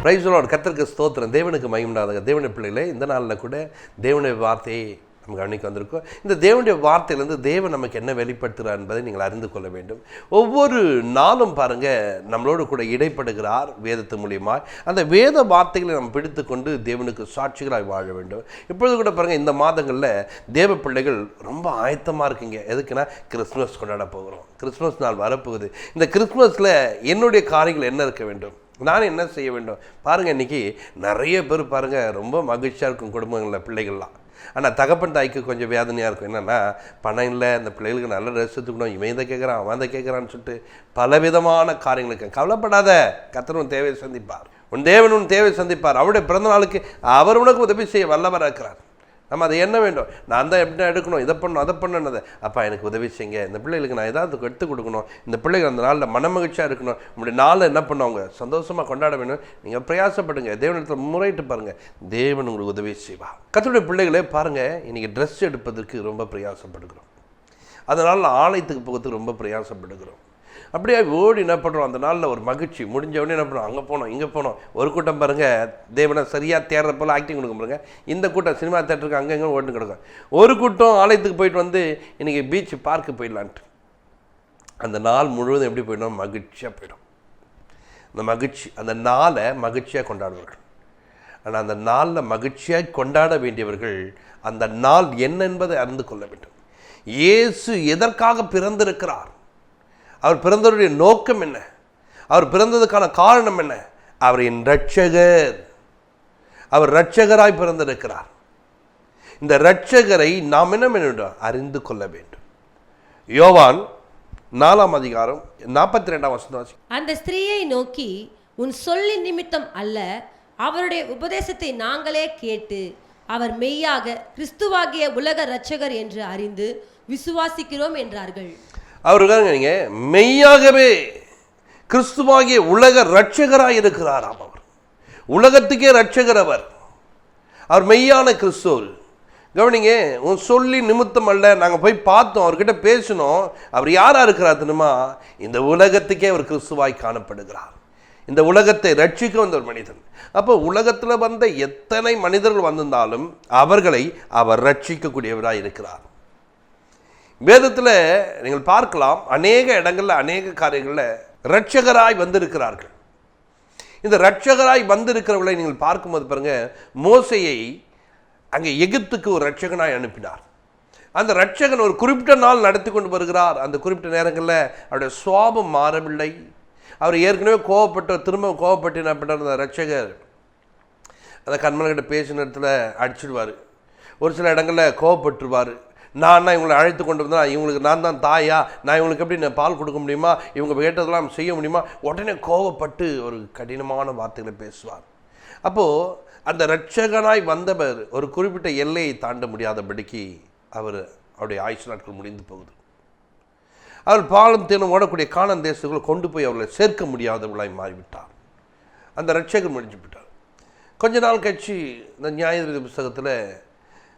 Praise the Lord. கர்த்தருக்கு ஸ்தோத்திரம். தேவனுக்கு மகிமையுண்டாக. தேவனுடைய பிள்ளைகளே, இந்த நாளில் கூட தேவனுடைய வார்த்தையை நம்ம கவனிக்க வந்திருக்கோம். இந்த தேவனுடைய வார்த்தையிலேருந்து தேவன் நமக்கு என்ன வெளிப்படுத்துகிறார் என்பதை நீங்கள் அறிந்து கொள்ள வேண்டும். ஒவ்வொரு நாளும் பாருங்கள், நம்மளோடு கூட இடைப்படுகிறார் வேதத்து மூலியமாக. அந்த வேத வார்த்தைகளை நம்ம பிடித்து கொண்டு தேவனுக்கு சாட்சிகளாக வாழ வேண்டும். இப்பொழுது கூட பாருங்கள், இந்த மாதங்களில் தேவ பிள்ளைகள் ரொம்ப ஆயத்தமாக இருக்குங்க. எதுக்குன்னா, கிறிஸ்மஸ் கொண்டாட போகிறோம். கிறிஸ்மஸ் நாள் வரப்போகுது. இந்த கிறிஸ்மஸில் என்னுடைய காரியங்கள் என்ன இருக்க வேண்டும், நான் என்ன செய்ய வேண்டும் பாருங்கள். இன்றைக்கி நிறைய பேர் பாருங்கள் ரொம்ப மகிழ்ச்சியாக இருக்கும் குடும்பங்களில் பிள்ளைகள்லாம். ஆனால் தகப்பன் தாய்க்கு கொஞ்சம் வேதனையாக இருக்கும். என்னென்னா, பணம் இல்லை, இந்த பிள்ளைகளுக்கு நல்ல ட்ரெஸ் எடுத்துக்கணும், இவன் இதை கேட்குறான் அவன் அதை கேட்குறான்னு சொல்லிட்டு பலவிதமான காரியங்களுக்கு. கவலைப்படாத, கர்த்தர் உன் தேவையை சந்திப்பார். உன் தேவன் உன் தேவையை சந்திப்பார். அவருடைய பிறந்த நாளுக்கு அவர் உனக்கு உதவி செய்ய வல்லவராக இருக்கிறார். நம்ம அதை என்ன வேண்டும், நான் தான் எப்படி எடுக்கணும், இதை பண்ணணும் அதை பண்ணணுன்னதை, அப்பா எனக்கு உதவி செய்யுங்க, இந்த பிள்ளைகளுக்கு நான் ஏதாவது எடுத்து கொடுக்கணும், இந்த பிள்ளைகள் அந்த நாளில் மனமகிழ்ச்சியாக இருக்கணும், உங்களுடைய நாளில் என்ன பண்ணுவாங்க சந்தோஷமாக கொண்டாட வேணும். நீங்கள் பிரயாசப்படுங்க, தேவனிடத்தில் முறையிட்டு பாருங்கள், தேவன் உங்களுக்கு உதவி செய்வார். கர்த்தருடைய பிள்ளைகளே பாருங்கள், இன்றைக்கி ட்ரெஸ் எடுப்பதற்கு ரொம்ப பிரயாசப்படுகிறோம். அதனால் ஆலயத்துக்கு போகிறதுக்கு ரொம்ப பிரயாசப்படுகிறோம். அப்படியே ஓடி என்ன பண்ணுறோம், அந்த நாளில் ஒரு மகிழ்ச்சி முடிஞ்சவொடனே என்ன பண்ணுறோம், அங்கே போனோம் இங்கே போனோம். ஒரு கூட்டம் பாருங்கள், தேவனை சரியாக தேடுற போல் ஆக்டிங் கொடுக்க பாருங்க. இந்த கூட்டம் சினிமா தேட்டருக்கு அங்கே எங்கே ஓட்டு கிடக்கும். ஒரு கூட்டம் ஆலயத்துக்கு போயிட்டு வந்து இன்றைக்கி பீச் பார்க்கு போயிடலான்ட்டு. அந்த நாள் முழுவதும் எப்படி போயிடும், மகிழ்ச்சியாக போயிடும். அந்த மகிழ்ச்சி, அந்த நாளை மகிழ்ச்சியாக கொண்டாடுவார்கள். ஆனால் அந்த நாளில் மகிழ்ச்சியாக கொண்டாட வேண்டியவர்கள் அந்த நாள் என்ன என்பதை அறிந்து கொள்ள வேண்டும். இயேசு எதற்காக பிறந்திருக்கிறார், அவர் பிறந்தவருடைய நோக்கம் என்ன, அவர் பிறந்ததுக்கான காரணம் என்ன, அவர் என் இரட்சகர், அவர் இரட்சகராய் பிறந்திருக்கிறார். இந்த இரட்சகரை நாம் என்ன வேண்டும், அறிந்து கொள்ள வேண்டும். யோவான் 4ஆம் அதிகாரம் 42ஆம் வசனம். அந்த ஸ்திரீயை நோக்கி, உன் சொல்லின் நிமித்தம் அல்ல, அவருடைய உபதேசத்தை நாங்களே கேட்டு அவர் மெய்யாக கிறிஸ்துவாகிய உலக இரட்சகர் என்று அறிந்து விசுவாசிக்கிறோம் என்றார்கள். அவருக்காக நீங்கள் மெய்யாகவே கிறிஸ்துவாகிய உலக இரட்சகராக இருக்கிறாராம். அவர் உலகத்துக்கே இரட்சகர். அவர் மெய்யான கிறிஸ்துவர். கவனிங்க, உன் சொல்லி நிமித்தம் அல்ல, நாங்கள் போய் பார்த்தோம், அவர்கிட்ட பேசினோம். அவர் யாராக இருக்கிறார் தெரியுமா, இந்த உலகத்துக்கே அவர் கிறிஸ்துவாய் காணப்படுகிறார். இந்த உலகத்தை ரட்சிக்க வந்த ஒரு மனிதன். அப்போ உலகத்தில் வந்த எத்தனை மனிதர்கள் வந்திருந்தாலும் அவர்களை அவர் ரட்சிக்கக்கூடியவராக இருக்கிறார். வேதத்தில் நீங்கள் பார்க்கலாம், அநேக இடங்களில் அநேக காரியங்களில் இரட்சகராய் வந்திருக்கிறார்கள். இந்த இரட்சகராய் வந்திருக்கிறவர்களை நீங்கள் பார்க்கும்போது பாருங்கள், மோசையை அங்கே எகிப்துக்கு ஒரு இரட்சகனாய் அனுப்பினார். அந்த இரட்சகன் ஒரு குறிப்பிட்ட நாள் நடத்தி கொண்டு வருகிறார். அந்த குறிப்பிட்ட நேரங்களில் அவருடைய சுவாபம் மாறவில்லை. அவர் ஏற்கனவே திரும்ப கோவப்பட்டு என்ன பண்ணார், அந்த இரட்சகர் அந்த கண்மலைகிட்ட பேசின இடத்துல அடிச்சுடுவார். ஒரு சில இடங்களில் கோவப்பட்டுருவார். நான் இவங்களை அழைத்து கொண்டு வந்தால் இவங்களுக்கு நான் தான் தாயா, நான் இவங்களுக்கு எப்படி நான் பால் கொடுக்க முடியுமா, இவங்க கேட்டதெல்லாம் செய்ய முடியுமா, உடனே கோவப்பட்டு ஒரு கடினமான வார்த்தைகளை பேசுவார். அப்போது அந்த இரட்சகனாய் வந்தவர் ஒரு குறிப்பிட்ட எல்லையை தாண்ட முடியாதபடிக்கு அவருடைய ஆயுஷ் நாட்கள் முடிந்து போகுது. அவர் பாலும் தேனும் ஓடக்கூடிய கானான் தேசத்துக்குள்ள கொண்டு போய் அவர்களை சேர்க்க முடியாதவர்களாய் மாறிவிட்டார். அந்த இரட்சகர் முடிஞ்சு விட்டார். கொஞ்ச நாள் கழிச்சு இந்த நியாயாதிபதி புத்தகத்தில்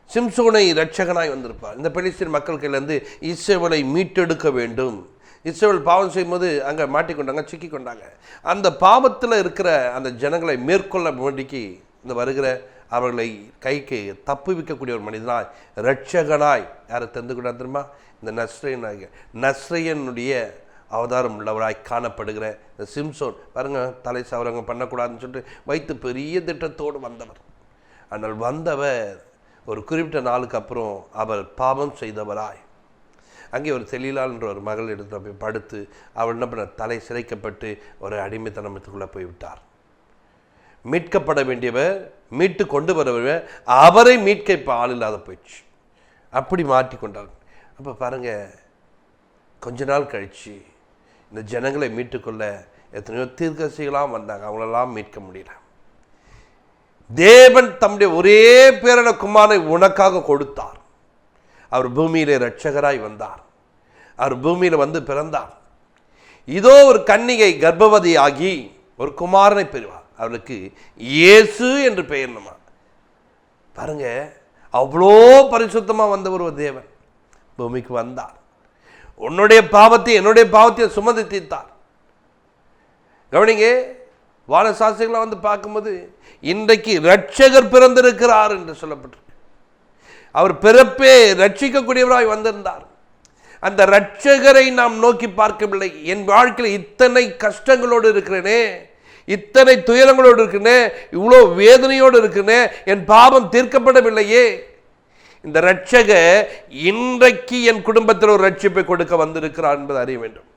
சிம்சோனை இரட்சகனாய் வந்திருப்பார். இந்த பெலிஸ்தீன் மக்கள் கையிலேருந்து இஸ்ரவேலை மீட்டெடுக்க வேண்டும். இஸ்ரவேல் பாவம் செய்யும்போது அங்கே மாட்டிக்கொண்டாங்க, சிக்கி கொண்டாங்க. அந்த பாவத்தில் இருக்கிற அந்த ஜனங்களை மேற்கொள்ள வேண்டிக்கு இந்த வருகிற அவர்களை கைக்கு தப்புவிக்கக்கூடிய ஒரு மனிதனாய் இரட்சகனாய் யாரை தெரிந்து கொண்டா தெரியுமா, இந்த நஸ்ரையனுடைய அவதாரம் உள்ளவராய் காணப்படுகிற இந்த சிம்சோன் பாருங்கள், தலை சவரங்க பண்ணக்கூடாதுன்னு சொல்லிட்டு வைத்து பெரிய திட்டத்தோடு வந்தவர். ஆனால் வந்தவர் ஒரு குறிப்பிட்ட நாளுக்கு அப்புறம் அவர் பாவம் செய்தவராய் அங்கே ஒரு தெளிலால் என்ற ஒரு மகள் எடுத்து போய் படுத்து அவர் என்ன பண்ண, தலை சிரைக்கப்பட்டு ஒரு அடிமைத்தனத்துக்குள்ளே போய்விட்டார். மீட்கப்பட வேண்டியவர், மீட்டு கொண்டு வரவர், அவரை மீட்க இப்போ ஆள் இல்லாத போயிடுச்சு. அப்படி மாற்றி கொண்டார். அப்போ பாருங்கள், கொஞ்ச நாள் கழித்து இந்த ஜனங்களை மீட்டுக்கொள்ள எத்தனையோ தீர்க்கதரிசிகளாம் வந்தாங்க, அவங்களெல்லாம் மீட்க முடியல. தேவன் தம்முடைய ஒரே பேரான குமாரனை உனக்காக கொடுத்தார். அவர் பூமியிலே இரட்சகராய் வந்தார். அவர் பூமியில் வந்து பிறந்தார். இதோ ஒரு கன்னிகை கர்ப்பவதி ஆகி ஒரு குமாரனை பெறுவார். அவளுக்கு இயேசு என்று பெயர். நம்ம பாருங்க, அவ்வளோ பரிசுத்தமாக வந்த ஒரு தேவன் பூமிக்கு வந்தார். உன்னுடைய பாவத்தை என்னுடைய பாவத்தை சுமந்து தீர்த்தார். கவனிங்க, வானசாஸ்திரிகளாக வந்து பார்க்கும்போது இன்றைக்கு இரட்சகர் பிறந்திருக்கிறார் என்று சொல்லப்பட்டிருக்கு. அவர் பிறப்பே ரட்சிக்கக்கூடியவராய் வந்திருந்தார். அந்த இரட்சகரை நாம் நோக்கி பார்க்கவில்லை. என் வாழ்க்கையில் இத்தனை கஷ்டங்களோடு இருக்கிறேனே, இத்தனை துயரங்களோடு இருக்கிறேனே, இவ்வளோ வேதனையோடு இருக்கிறேனே, என் பாவம் தீர்க்கப்படவில்லையே. இந்த இரட்சகர் இன்றைக்கு என் குடும்பத்தில் ஒரு ரட்சிப்பை கொடுக்க வந்திருக்கிறார் என்பதை அறிய வேண்டும்.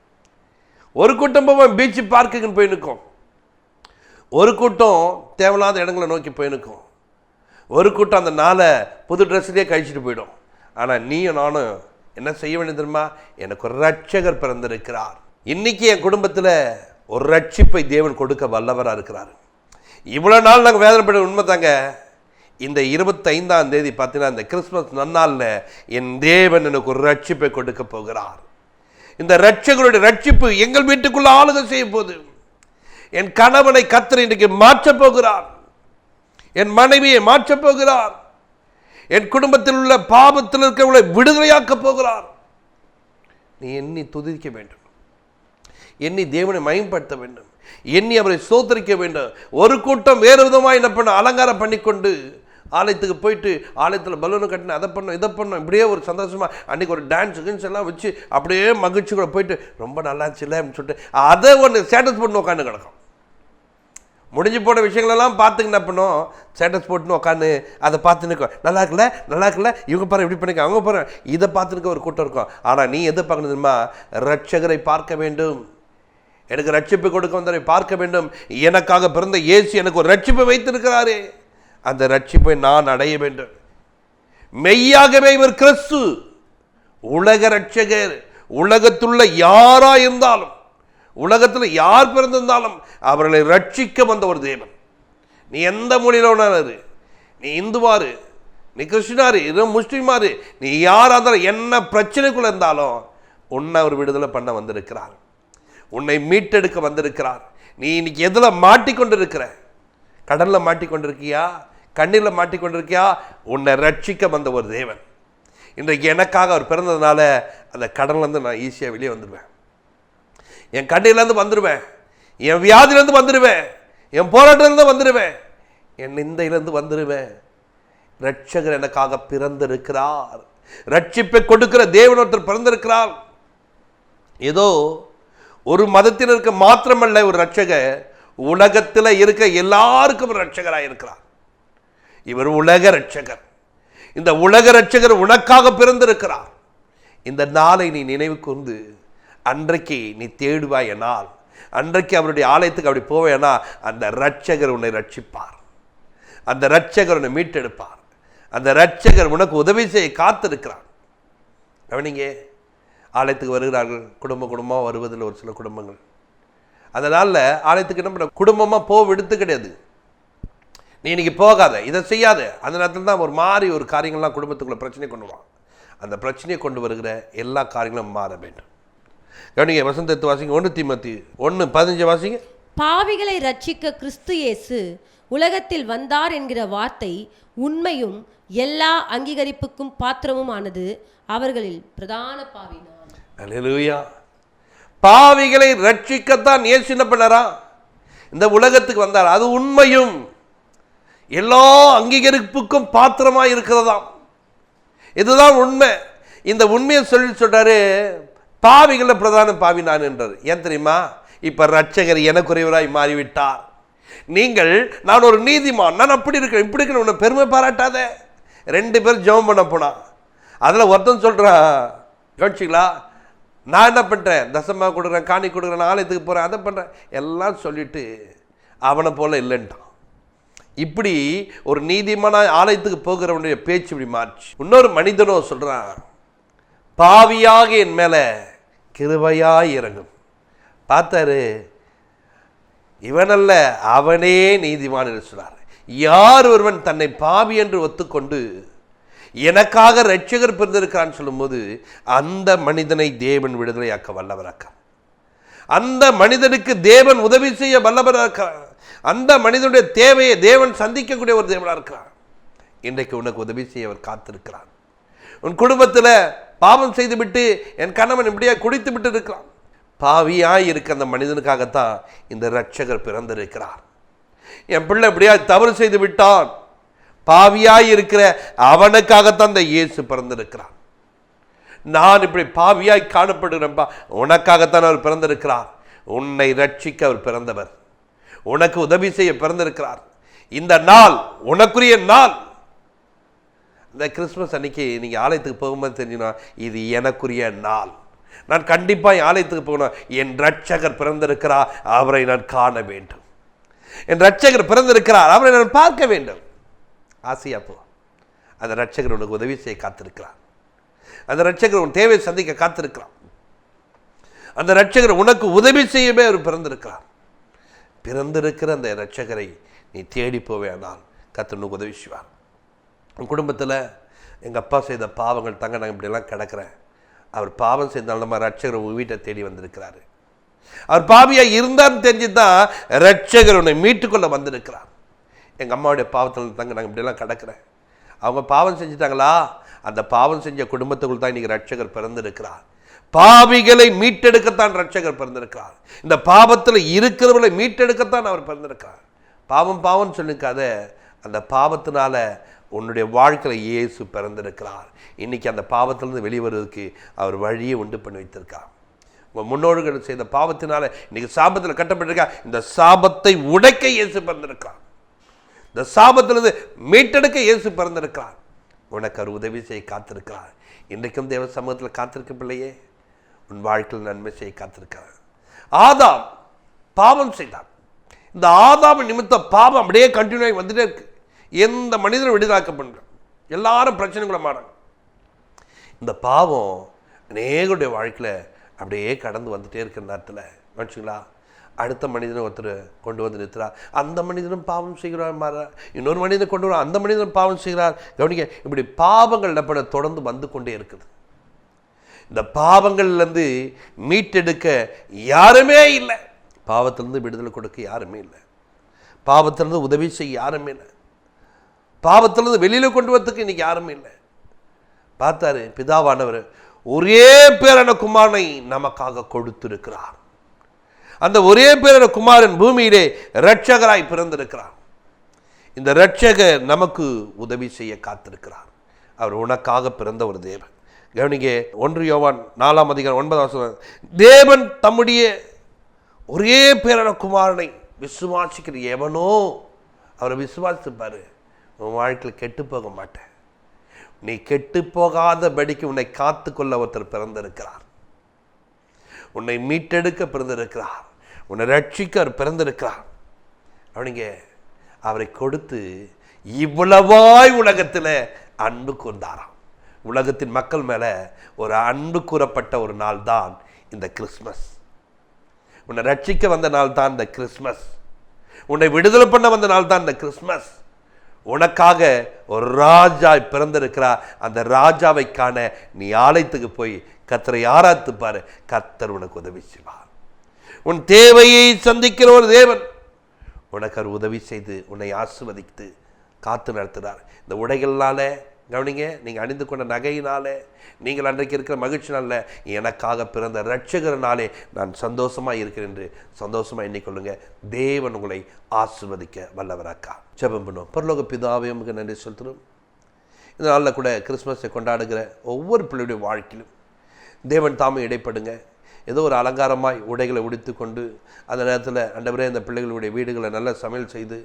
ஒரு கூட்டம் பீச்சு பார்க்குன்னு போய் நிற்கும், ஒரு கூட்டம் தேவையில்லாத இடங்களை நோக்கி போய் நிற்கும், ஒரு கூட்டம் அந்த நாளை புது ட்ரெஸ்லேயே கழிச்சிட்டு போயிடும். ஆனால் நீயும் நானும் என்ன செய்ய வேண்டியது தெரியுமா? எனக்கு ஒரு ரட்சகர் பிறந்திருக்கிறார். இன்னைக்கு என் குடும்பத்தில் ஒரு ரட்சிப்பை தேவன் கொடுக்க வல்லவராக இருக்கிறார். இவ்வளோ நாள் நாங்கள் வேதனைப்பட உண்மை தாங்க. இந்த 25ஆம் தேதி பார்த்தீங்கன்னா இந்த கிறிஸ்மஸ் நன்னாளில் என் தேவன் எனக்கு ஒரு ரட்சிப்பை கொடுக்க போகிறார். இந்த ரட்சகருடைய ரட்சிப்பு எங்கள் வீட்டுக்குள்ள ஆளுகை செய்ய போகுது. என் கணவனை கர்த்தர் இன்றைக்கு மாற்றப் போகிறார், என் மனைவியை மாற்றப் போகிறார், என் குடும்பத்தில் உள்ள பாவத்தில் இருக்கிறவர்களை விடுதலையாக்க போகிறார். நீ எண்ணி துதிக்க வேண்டும், எண்ணி தேவனை மயம்படுத்த வேண்டும், எண்ணி அவரை சோதரிக்க வேண்டும். ஒரு கூட்டம் வேறு விதமாக என்ன பண்ண அலங்காரம் பண்ணிக்கொண்டு ஆலயத்துக்கு போயிட்டு ஆலயத்தில் பலூனை கட்டின அதை பண்ணோம் இதை பண்ணோம், இப்படியே ஒரு சந்தோஷமாக அன்றைக்கி ஒரு டான்ஸ் கின்ஸ் எல்லாம் வச்சு அப்படியே மகிழ்ச்சி கூட போயிட்டு ரொம்ப நல்லாச்சுல்ல அப்படின்னு சொல்லிட்டு அதை ஒன்று ஸ்டேட்டஸ் போட்டு உட்காந்து கிடக்கும். முடிஞ்சு போன விஷயங்களெல்லாம் பார்த்துங்க என்ன பண்ணோம், ஸ்டேட்டஸ் போட்டுன்னு உட்காந்து அதை பார்த்து நிற்கும். நல்லா இருக்குல்ல இவங்க பாரு இப்படி பண்ணிக்க, அவங்க பாரு இதை பார்த்துருக்க ஒரு கூட்டம் இருக்கும். ஆனால் நீ எதை பார்க்கணும் தெரியுமா? ரட்சகரை பார்க்க வேண்டும், எனக்கு ரட்சிப்பு கொடுக்க வந்தவரை பார்க்க வேண்டும். எனக்காக பிறந்த இயேசு எனக்கு ஒரு ரட்சிப்பை வைத்திருக்கிறாரே, அந்த ரட்சிப்பை நான் அடைய வேண்டும். மெய்யாகவே இவர் கிறிஸ்து உலக ரட்சகர். உலகத்துள்ள யாரா இருந்தாலும், உலகத்தில் யார் பிறந்திருந்தாலும் அவர்களை ரட்சிக்க வந்த ஒரு தேவன். நீ எந்த மொழியில் ஒன்றாரு, நீ இந்துவாரு, நீ கிறிஸ்டினாரு, இது முஸ்லீமாரு, நீ யாராக இருந்தாலும் என்ன பிரச்சனைக்குள்ள இருந்தாலும் உன்னை அவர் விடுதலை பண்ண வந்திருக்கிறார், உன்னை மீட்டெடுக்க வந்திருக்கிறார். நீ இன்னைக்கு எதில் மாட்டிக்கொண்டிருக்கிற? கடலில் மாட்டிக்கொண்டிருக்கியா? கண்ணீரில் மாட்டிக்கொண்டிருக்கியா? உன்னை ரட்சிக்க வந்த ஒரு தேவன். இன்றைக்கு எனக்காக அவர் பிறந்ததுனால அந்த கடல்லேருந்து நான் ஈஸியாக வெளியே வந்துடுவேன், என் கண்ணீர்லேருந்து வந்துடுவேன், என் வியாதியிலேருந்து வந்துடுவேன், என் போராட்டத்திலேருந்து வந்துடுவேன், என் நிந்தையிலேருந்து வந்துடுவேன். ரட்சகர் எனக்காக பிறந்திருக்கிறார். ரட்சிப்பை கொடுக்கிற தேவன் ஒருத்தர் பிறந்திருக்கிறார். ஏதோ ஒரு மதத்தினருக்கு மாத்திரமல்ல ஒரு ரட்சகர், உலகத்தில் இருக்க எல்லாருக்கும் ஒரு ரட்சகராக இருக்கிறார். இவர் உலக ரட்சகர். இந்த உலக ரட்சகர் உனக்காக பிறந்திருக்கிறார். இந்த நாளை நீ நினைவு கூர்ந்து அன்றைக்கு நீ தேடுவாய் என்னால், அன்றைக்கு அவருடைய ஆலயத்துக்கு அப்படி போவேனா, அந்த ரட்சகர் உன்னை ரட்சிப்பார், அந்த ரட்சகர் உன்னை மீட்டெடுப்பார், அந்த ரட்சகர் உனக்கு உதவி செய்ய காத்திருக்கிறார். கவனிங்க, ஆலயத்துக்கு வருகிறார்கள், குடும்பமாக வருவதில் ஒரு சில குடும்பங்கள். அதனால் ஆலயத்துக்கு என்ன பண்ண, குடும்பமாக போக விடுத்து கிடையாது. நீ இன்னைக்கு போகாத, இதை செய்யாத. அந்த நேரத்தில் தான் ஒரு மாறி ஒரு காரியங்கள்லாம் குடும்பத்துக்குள்ள பிரச்சனை கொண்டு வருவான். அந்த பிரச்சனையை கொண்டு வருகிற எல்லா காரியங்களும் மாற வேண்டும். கவனிங்க, வசந்தத்து வாசிங்க, 1 தீமோத்தேயு 1:15 வாசிங்க. பாவிகளை ரட்சிக்க கிறிஸ்து இயேசு உலகத்தில் வந்தார் என்கிற வார்த்தை உண்மையும் எல்லா அங்கீகரிப்புக்கும் பாத்திரமுமானது. அவர்களில் பிரதான பாவி நான். அல்லேலூயா. பாவிகளை ரட்சிக்கத்தான் இயேசு என்ன பண்ணாரா? இந்த உலகத்துக்கு வந்தார். அது உண்மையும் எல்லா அங்கீகரிப்புக்கும் பாத்திரமாக இருக்கிறதாம். இதுதான் உண்மை. இந்த உண்மையை சொல்றாரு, பாவிகள பிரதான பாவி நான் என்றார். ஏன் தெரியுமா? இப்ப ரட்சகர் எனக்குரியவராய் மாறிவிட்டார். நீங்கள், நான் ஒரு நீதிமான், நான் அப்படி இருக்கிறேன் இப்படி இருக்கிறேன், உன்னை பெருமை பாராட்டாத. 2 பேர் ஜெபம் பண்ண போனா, அதில் ஒருத்தன் சொல்றான், கவனிச்சிங்களா, நான் என்ன பண்ணுறேன், தசமா கொடுக்குறேன், காணி கொடுக்குறேன், ஆலயத்துக்கு போகிறேன், அதை பண்ணுறேன் எல்லாம் சொல்லிட்டு அவனை போல இல்லைன்ட்டான். இப்படி ஒரு நீதிமான ஆலயத்துக்கு போகிறவனுடைய பேச்சு இப்படி மாறிச்சு. இன்னொரு மனிதனோ சொல்றான், பாவியாக என் மேல கிருபையாய் இறங்கும். பார்த்தாரு, இவனல்ல அவனே நீதிமான் என்று சொன்னார். யார் ஒருவன் தன்னை பாவி என்று ஒத்துக்கொண்டு எனக்காக ரட்சகர் பிறந்திருக்கிறான்னு சொல்லும்போது அந்த மனிதனை தேவன் விடுதலையாக்க வல்லவராக்க, அந்த மனிதனுக்கு தேவன் உதவி செய்ய வல்லவராக்க, அந்த மனிதனுடைய தேவையை தேவன் சந்திக்கக்கூடிய ஒரு தேவனாக இருக்கிறார். இன்றைக்கு உனக்கு உதவி செய்ய அவர் காத்திருக்கிறார். உன் குடும்பத்தில் பாவம் செய்துவிட்டு என் கணவன் இப்படியா குடித்து விட்டு இருக்கிறான், பாவியாய் இருக்க அந்த மனிதனுக்காகத்தான் இந்த ரட்சகர் பிறந்திருக்கிறார். என் பிள்ளை எப்படியா தவறு செய்து விட்டான், பாவியாய் இருக்கிற அவனுக்காகத்தான் இந்த இயேசு பிறந்திருக்கிறான். நான் இப்படி பாவியாய் காணப்படுகிறேன்பா, உனக்காகத்தான் அவர் பிறந்திருக்கிறார். உன்னை ரட்சிக்க அவர் பிறந்தவர், உனக்கு உதவி செய்ய பிறந்திருக்கிறார். இந்த நாள் உனக்குரிய நாள். இந்த கிறிஸ்மஸ் அன்னைக்கு நீங்கள் ஆலயத்துக்கு போகும்போது தெரிஞ்சுக்கணும், இது எனக்குரிய நாள். நான் கண்டிப்பாக என் ஆலயத்துக்கு போகணும். என் ரட்சகர் பிறந்திருக்கிறார், அவரை நான் காண வேண்டும். என் ரட்சகர் பிறந்திருக்கிறார், அவரை நான் பார்க்க வேண்டும். ஆசையா போ. அந்த ரட்சகர் உனக்கு உதவி செய்ய காத்திருக்கிறார். அந்த ரட்சகர் உன் தேவை சந்திக்க காத்திருக்கிறார். அந்த ரட்சகர் உனக்கு உதவி செய்யவே அவர் பிறந்திருக்கிறார். பிறந்திருக்கிற அந்த ரட்சகரை நீ தேடி போவேனால் கர்த்தர் உனக்கு உதவி செய்வார். உன் குடும்பத்தில் எங்கள் அப்பா செய்த பாவங்கள் தாங்க நான் இப்படியெல்லாம் கிடக்கிறேன். அவர் பாவம் செய்தால் நம்ம ரட்சகர் உங்கள் வீட்டை தேடி வந்திருக்கிறாரு. அவர் பாவியாக இருந்தான்னு தெரிஞ்சு தான் ரட்சகர் உன்னை மீட்டுக்கொள்ள வந்திருக்கிறார். எங்கள் அம்மாவுடைய பாவத்தில் தாங்க நாங்கள் இப்படியெல்லாம் கிடக்கிறேன். அவங்க பாவம் செஞ்சுட்டாங்களா, அந்த பாவம் செஞ்ச குடும்பத்துக்குள் தான் இன்றைக்கி ரட்சகர் பிறந்திருக்கிறார். பாவிகளை மீட்டெடுக்கத்தான் ரட்சகர் பிறந்திருக்கிறார். இந்த பாவத்தில் இருக்கிறவர்களை மீட்டெடுக்கத்தான் அவர் பிறந்திருக்கிறார். பாவம் பாவம் சொல்லிக்காத, அந்த பாவத்தினால உன்னுடைய வாழ்க்கையில் இயேசு பிறந்திருக்கிறார். இன்றைக்கி அந்த பாவத்திலிருந்து வெளிவருவதற்கு அவர் வழியை உண்டு பண்ணி வைத்திருக்கார். உங்கள் முன்னோர்கள் செய்த பாவத்தினால இன்றைக்கி சாபத்தில் கட்டப்பட்டிருக்கா, இந்த சாபத்தை உடைக்க இயேசு பிறந்திருக்கிறார். இந்த சாபத்திலிருந்து மீட்டெடுக்க இயேசு பிறந்திருக்கிறார். உனக்கு அவர் உதவி செய்ய காத்திருக்கிறார். இன்றைக்கும் தேவ சமூகத்தில் காத்திருக்க பிள்ளையே, உன் வாழ்க்கையில் நன்மை செய்ய காத்திருக்கிறார். ஆதாம் பாவம் செய்தான். இந்த ஆதாம் நிமித்த பாவம் அப்படியே கண்டினியூ ஆகி வந்துட்டே இருக்கு. எந்த மனிதனும் விடுதலாக்கப்படுற எல்லாரும் பிரச்சனைகளை மாறாங்க. இந்த பாவம் அநேகருடைய வாழ்க்கையில் அப்படியே கடந்து வந்துட்டே இருக்கிற நேரத்தில் நினச்சிங்களா, அடுத்த மனிதனை ஒருத்தர் கொண்டு வந்து நிறுத்துறார், அந்த மனிதனும் பாவம் செய்கிறார். மாற இன்னொரு மனிதனை கொண்டு வர, அந்த மனிதனும் பாவம் செய்கிறார். கவனிக்க, இப்படி பாவங்கள் எப்பட தொடர்ந்து வந்து கொண்டே இருக்குது. இந்த பாவங்கள்லேருந்து மீட்டெடுக்க யாருமே இல்லை. பாவத்திலிருந்து விடுதலை கொடுக்க யாருமே இல்லை. பாவத்திலிருந்து உதவி செய்ய யாருமே இல்லை. பாவத்திலிருந்து வெளியில் கொண்டு வரத்துக்கு இன்னைக்கு யாருமே இல்லை. பார்த்தாரு, பிதாவானவர் ஒரே பேரான குமாரனை நமக்காக கொடுத்திருக்கிறார். அந்த ஒரே பேரான குமாரன் பூமியிலே இரட்சகராய் பிறந்திருக்கிறார். இந்த இரட்சகர் நமக்கு உதவி செய்ய காத்திருக்கிறார். அவர் உனக்காக பிறந்த ஒரு தேவன். கவனிங்க, 1 யோவான் 4:9 தேவன் தம்முடைய ஒரே பேரான குமாரனை விசுவாசிக்கிற எவனோ அவரை விசுவாசிப்பாரு, உன் வாழ்க்கையில் கெட்டு போக மாட்டேன். நீ கெட்டு போகாதபடிக்கு உன்னை காத்து கொள்ள ஒருத்தர் பிறந்திருக்கிறார். உன்னை மீட்டெடுக்க பிறந்திருக்கிறார். உன்னை ரட்சிக்க அவர் பிறந்திருக்கிறார். அவனிங்க அவரை கொடுத்து இவ்வளவாய் உலகத்தில் அன்பு கூர்ந்தாராம். உலகத்தின் மக்கள் மேலே ஒரு அன்பு கூறப்பட்ட ஒரு நாள் தான் இந்த கிறிஸ்மஸ். உன்னை ரட்சிக்க வந்த நாள் தான் இந்த கிறிஸ்மஸ். உன்னை விடுதலை பண்ண வந்த நாள் தான் இந்த கிறிஸ்மஸ். உனக்காக ஒரு ராஜா பிறந்திருக்கிறார். அந்த ராஜாவை காண நீ ஆலயத்துக்கு போய் கர்த்தரை ஆராய்த்து பாரு. கர்த்தர் உனக்கு உதவி செய்வார். உன் தேவையை சந்திக்கிற ஒரு தேவன் உனக்கு அவர் உதவி செய்து உன்னை ஆசீர்வதித்து காத்து நடத்துகிறார். இந்த உடைகள்னால கவனிங்க, நீங்கள் அணிந்து கொண்ட நகையினாலே, நீங்கள் அன்றைக்கு இருக்கிற மகிழ்ச்சினால, எனக்காக பிறந்த இரட்சகரனாலே நான் சந்தோஷமாக இருக்கிறேன் என்று சந்தோஷமாக எண்ணிக்கொள்ளுங்க. தேவன் உங்களை ஆசீர்வதிக்க வல்லவராக்கா. ஜெபம் பண்ணுவோம். பரலோக பிதாவே, உங்களுக்கு நன்றி செலுத்துகிறோம். இந்த நாளில் கூட கிறிஸ்மஸை கொண்டாடுகிற ஒவ்வொரு பிள்ளையுடைய வாழ்க்கையிலும் தேவன் தாமே இடைப்படுங்க. ஏதோ ஒரு அலங்காரமாய் உடைகளை உடுத்து கொண்டு அந்த நேரத்தில் ஆண்டவரே இந்த பிள்ளைகளுடைய வீடுகளை நல்ல சமையல் செய்து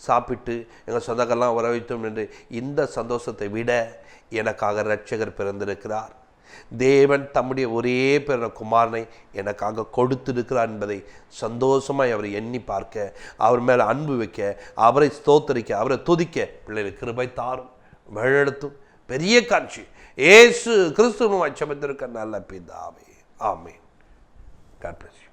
சாப்பிட்டு எங்கள் சொந்தக்கெல்லாம் வரவைத்தோம் என்று இந்த சந்தோஷத்தை விட எனக்காக இரட்சகர் பிறந்திருக்கிறார். தேவன் தம்முடைய ஒரே பிறந்த குமாரனை எனக்காக கொடுத்திருக்கிறார் என்பதை சந்தோஷமாய் அவரை எண்ணி பார்க்க, அவர் மேலே அன்பு வைக்க, அவரை ஸ்தோத்தரிக்க, அவரை துதிக்க பிள்ளைகளுக்கு கிருபை தாரும், வழிநடத்தும். பெரிய காட்சி இயேசு கிறிஸ்துவின் ஜெபத்திற்கு நல்ல பிதாவே. ஆமென். God bless you.